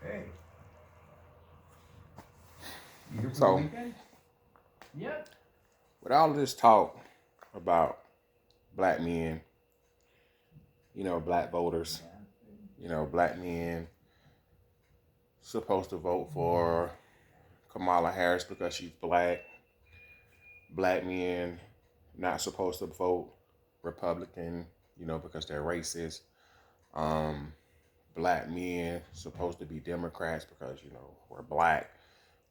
Hey, you here for the So, weekend? Yep. with all of this talk about black men, black voters, black men supposed to vote for Kamala Harris because she's black men not supposed to vote Republican, because they're racist. Um, Black men supposed to be Democrats because, we're black.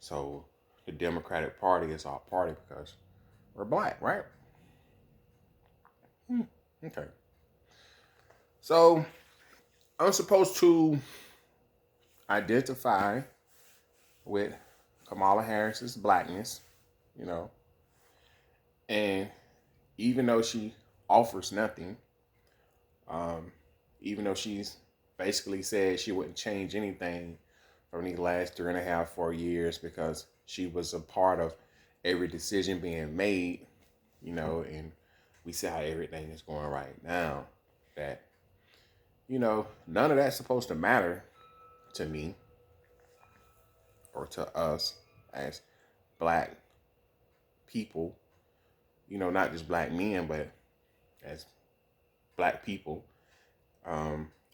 So the Democratic Party is our party because we're black, right? Okay. So I'm supposed to identify with Kamala Harris's blackness, you know, and even though she offers nothing, um, even though she's basically said she wouldn't change anything from the last 3.5, 4 years because she was a part of every decision being made, and we see how everything is going right now. That, none of that's supposed to matter to me or to us as black people, not just black men, but as black people,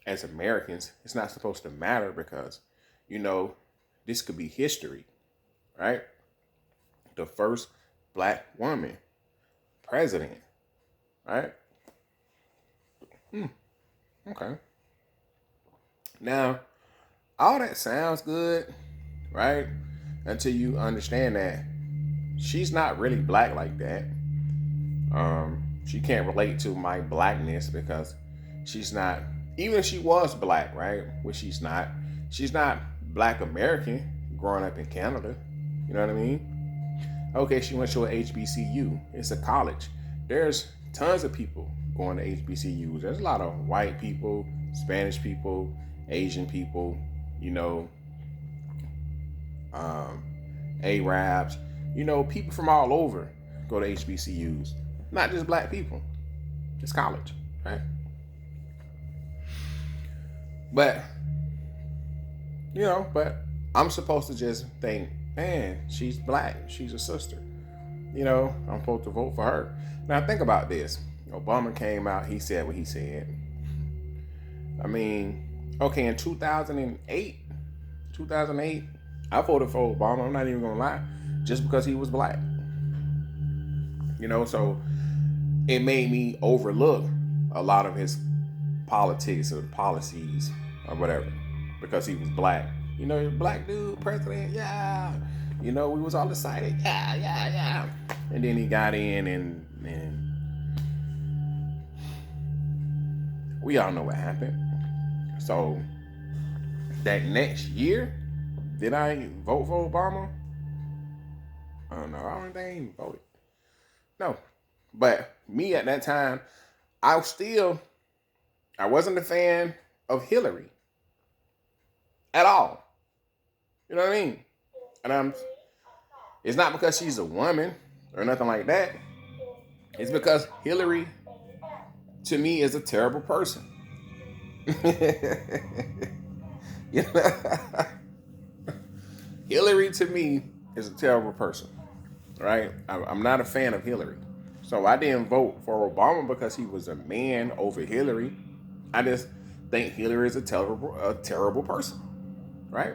as Americans, it's not supposed to matter because, you know, this could be history, right? The first black woman president, right? Okay. Now, all that sounds good, right? Until you understand that she's not really black like that. She can't relate to my blackness because she's not, even if she was black, right? Which she's not black American growing up in Canada. You know what I mean? Okay, she went to a HBCU. It's a college. There's tons of people going to HBCUs. There's a lot of white people, Spanish people, Asian people, you know, um, Arabs, people from all over go to HBCUs. Not just black people. It's college, right? But but I'm supposed to just think, man, she's black, she's a sister. I'm supposed to vote for her. Now think about this. Obama came out, he said what he said. I mean, okay, in 2008, I voted for Obama. I'm not even gonna lie, just because he was black. So it made me overlook a lot of his politics or policies or whatever because he was black. Black dude, president, yeah. We was all excited, yeah, yeah, yeah. And then he got in and we all know what happened. So that next year, did I vote for Obama? I don't know. I don't think I even voted. No. But me at that time, I wasn't a fan of Hillary at all. You know what I mean? And it's not because she's a woman or nothing like that. It's because Hillary, to me, is a terrible person. you know? Hillary, to me, is a terrible person. Right? I'm not a fan of Hillary. So I didn't vote for Obama because he was a man over Hillary. I just think Hillary is a terrible person. Right?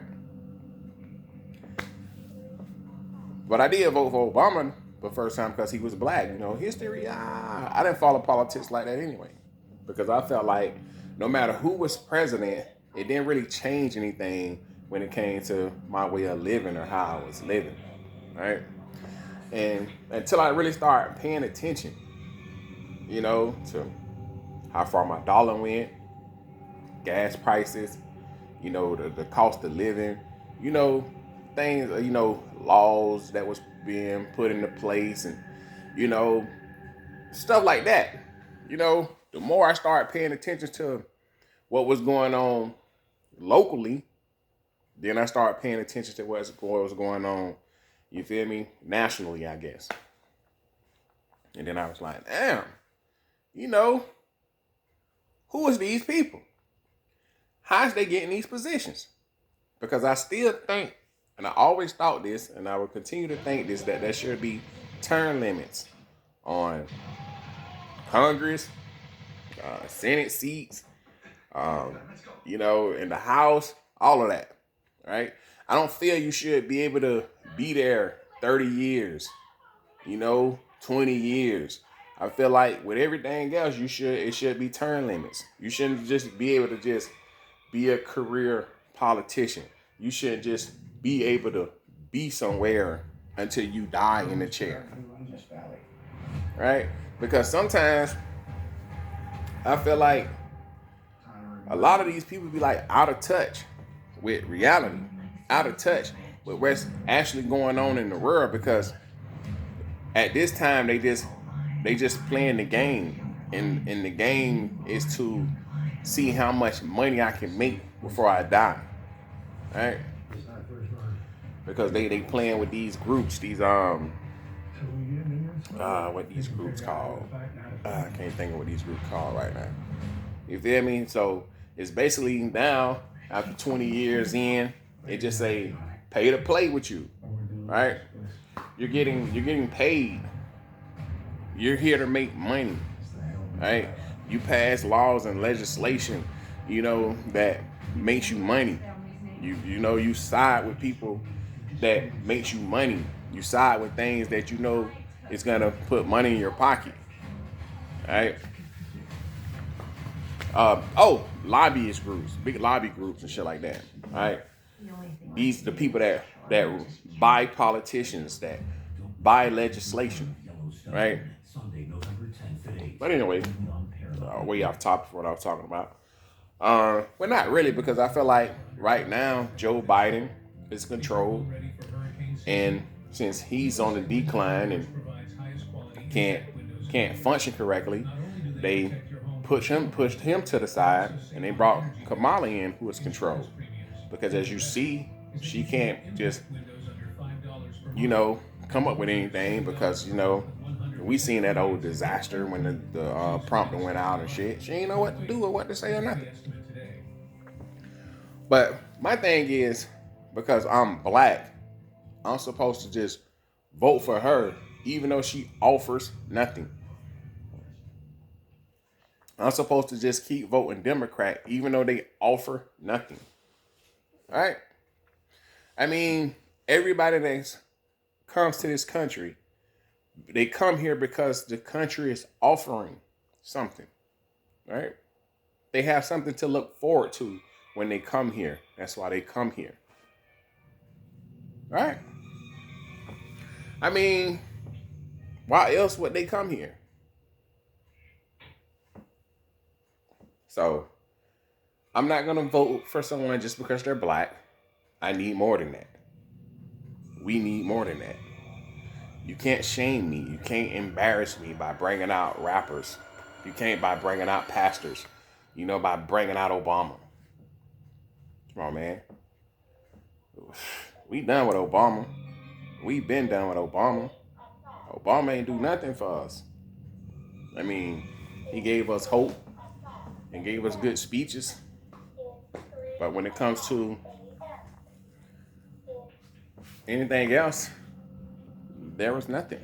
But I did vote for Obama the first time because he was black. History. I didn't follow politics like that anyway, because I felt like no matter who was president, it didn't really change anything when it came to my way of living or how I was living, right? And until I really started paying attention, to how far my dollar went, gas prices, the cost of living, you know, things, laws that was being put into place and, you know, stuff like that. The more I started paying attention to what was going on locally, then I started paying attention to what was going on, you feel me, nationally, I guess. And then I was like, damn, you know, who is these people? How's they getting these positions? Because I still think, and I always thought this, and I will continue to think this, that there should be term limits on Congress, Senate seats, in the House, all of that, right? I don't feel you should be able to be there 30 years, 20 years. I feel like with everything else, it should be term limits. You shouldn't just be able to just be a career politician. You shouldn't just be able to be somewhere until you die in the chair. Right? Because sometimes I feel like a lot of these people be like out of touch with reality, out of touch with what's actually going on in the world, because at this time they just playing the game, and the game is to see how much money I can make before I die, right? Because they playing with these groups, these what these groups called? I can't think of what these groups called right now. You feel me? So it's basically now, after 20 years in, they just say pay to play with you, right? You're getting paid. You're here to make money, right? You pass laws and legislation, that makes you money. You side with people that makes you money. You side with things that is gonna put money in your pocket, right? Lobbyist groups, big lobby groups and shit like that, right? These are the people that buy politicians, that buy legislation, right? But anyway, way off topic for what I was talking about. Well, not really, because I feel like right now Joe Biden is controlled, and since he's on the decline and can't function correctly, they pushed him to the side, and they brought Kamala in, who is controlled. Because as you see, she can't just come up with anything, because we seen that old disaster when the prompter went out and shit. She ain't know what to do or what to say or nothing. But my thing is, because I'm black, I'm supposed to just vote for her, even though she offers nothing. I'm supposed to just keep voting Democrat, even though they offer nothing. All right? I mean, everybody that comes to this country, they come here because the country is offering something, right? They have something to look forward to when they come here. That's why they come here, right? I mean, why else would they come here? So, I'm not going to vote for someone just because they're black. I need more than that. We need more than that. You can't shame me. You can't embarrass me by bringing out rappers. You can't by bringing out pastors. By bringing out Obama. Come on, man. We done with Obama. We've been done with Obama. Obama ain't do nothing for us. I mean, he gave us hope and gave us good speeches. But when it comes to anything else, there was nothing.